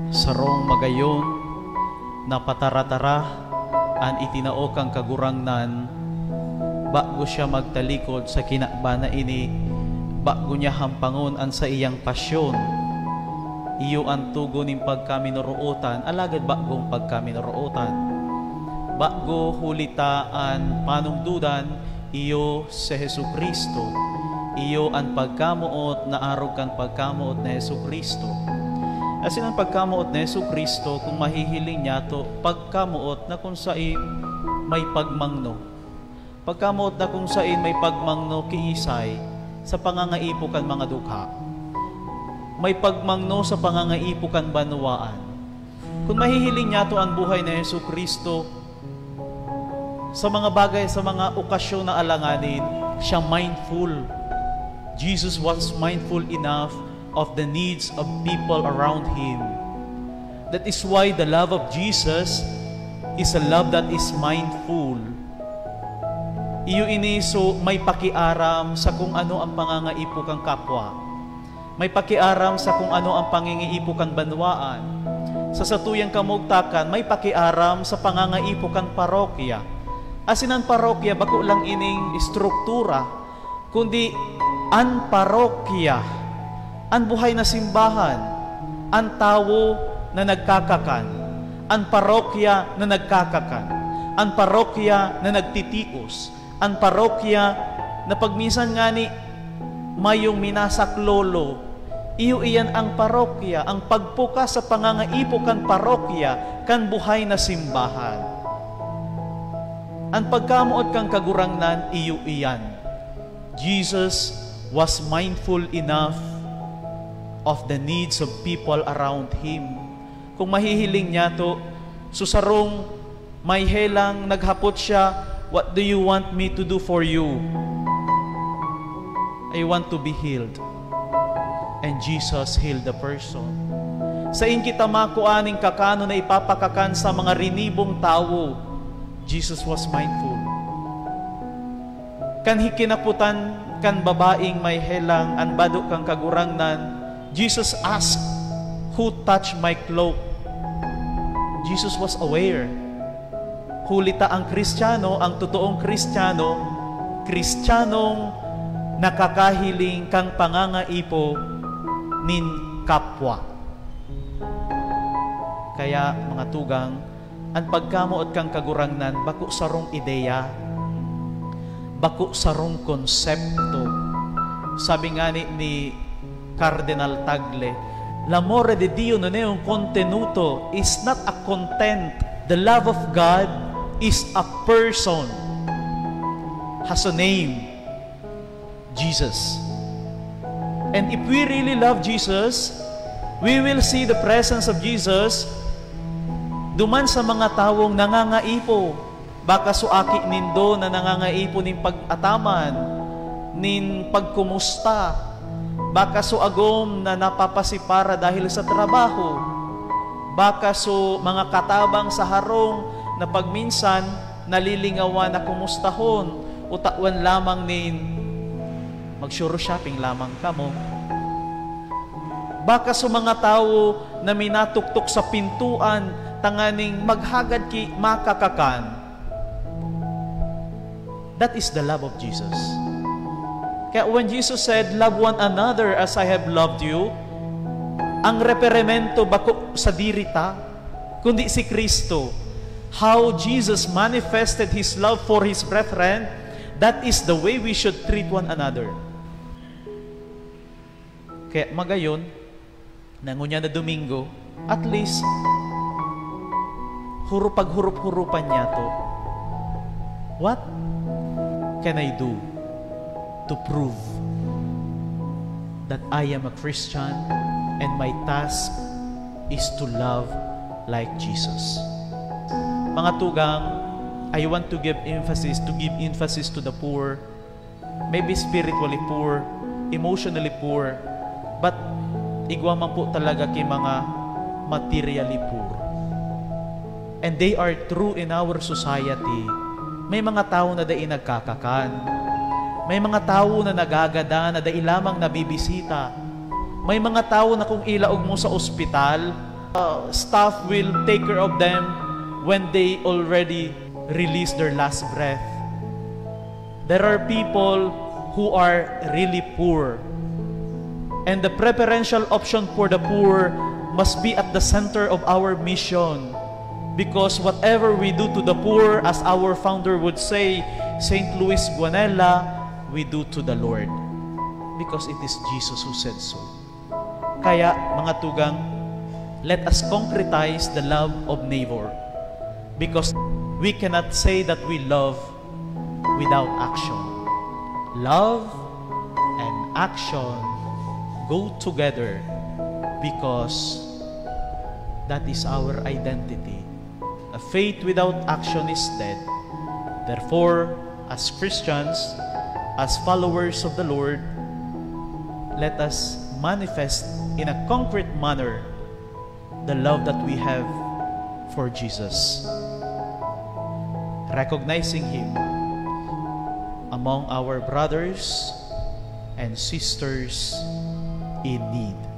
sarong magayon na pataratara an itinao kang kagurangnan bago siya magtalikod sa kinakbana ini, bago niya hampangon an sa iyang pasyon, iyo ang tugon ng pagkaminurootan, alagad bagong pagkaminurootan, bago hulitaan panungdudan, iyo si Jesucristo, iyo ang pagkamuot na arog kang pagkamuot na Jesucristo. Asin ang pagkamuot na Jesucristo, kung mahihiling niya to, pagkamuot na kung saan may pagmangno. Pagkamuot na kung saan may pagmangno kiisay sa pangangaipo kan mga dukha. May pagmangno sa pangangaipo kan banwaan. Kung mahihiling niya to ang buhay na Jesucristo, sa mga bagay, sa mga okasyon na alanganin, siya mindful. Jesus was mindful enough of the needs of people around Him. That is why the love of Jesus is a love that is mindful. Iyo ini, so may pakiaram sa kung ano ang pangangaipo kang kapwa. May pakiaram sa kung ano ang pangingiipo kang banwaan. Sa satuyang kamugtakan, may pakiaram sa pangangaipo kang parokya. Asin ang parokya, bako lang ining struktura, kundi ang parokya, ang buhay na simbahan, ang tao na nagkakakan, ang parokya na nagkakakan, ang parokya na nagtitios, ang parokya na pagminsan nga ni mayong minasaklolo, iyo iyan ang parokya, ang pagpuka sa pangangaipo kan parokya, kan buhay na simbahan. Ang pagkamuot kang kagurangnan, iyo iyan. Jesus was mindful enough of the needs of people around Him. Kung mahihiling niya to, susarong may helang naghapot siya, what do you want me to do for you? I want to be healed. And Jesus healed the person. Sa kita makuaning kakano na ipapakakan sa mga rinibong tao, Jesus was mindful. Kan hikinaputan kan babaeng may helang anbado kang kagurangnan, Jesus asked, who touched my cloak? Jesus was aware. Hulita ang Kristiyano, ang totoong Kristiyano, Kristiyanong nakakahiling kang pangangaipo nin kapwa. Kaya mga tugang, ang pagkamuot kang kagurangnan, bako sarong ideya, bako sarong konsepto. Sabi nga ni Cardinal Tagle, l'amore di Dio non è un contenuto, is not a content. The love of God is a person, has a name, Jesus. And if we really love Jesus, we will see the presence of Jesus duman sa mga tawong nangangaipo. Baka suaki nindo na nangangaipo nin pag-ataman, nin pagkumusta. Baka suagom na napapasipara dahil sa trabaho. Baka so mga katabang sa harong na pagminsan nalilingawan na kumustahon, utawan lamang nin mag-shuro shopping lamang kamo. Baka so mga tao na minatuktok sa pintuan, tanganing maghagad ki makakakan. That is the love of Jesus. Kaya when Jesus said, love one another as I have loved you, ang referemento bako sa dirita, kundi si Kristo. How Jesus manifested His love for His brethren, that is the way we should treat one another. Kaya magayon, nangunya na Domingo, at least, paghurup-hurupan niya to. What can I do to prove that I am a Christian and my task is to love like Jesus? Mga tugang, I want to give emphasis to the poor, maybe spiritually poor, emotionally poor, but igwa man po talaga kay mga materially poor. And they are true in our society. May mga tao na dai nagkakakan. May mga tao na nagagada na dai lamang nabibisita. May mga tao na kung ilaog mo sa ospital, staff will take care of them when they already release their last breath. There are people who are really poor. And the preferential option for the poor must be at the center of our mission. Because whatever we do to the poor, as our founder would say, St. Luis Guanella, we do to the Lord. Because it is Jesus who said so. Kaya, mga tugang, let us concretize the love of neighbor. Because we cannot say that we love without action. Love and action go together because that is our identity. A faith without action is dead. Therefore, as Christians, as followers of the Lord, let us manifest in a concrete manner the love that we have for Jesus, recognizing Him among our brothers and sisters in need.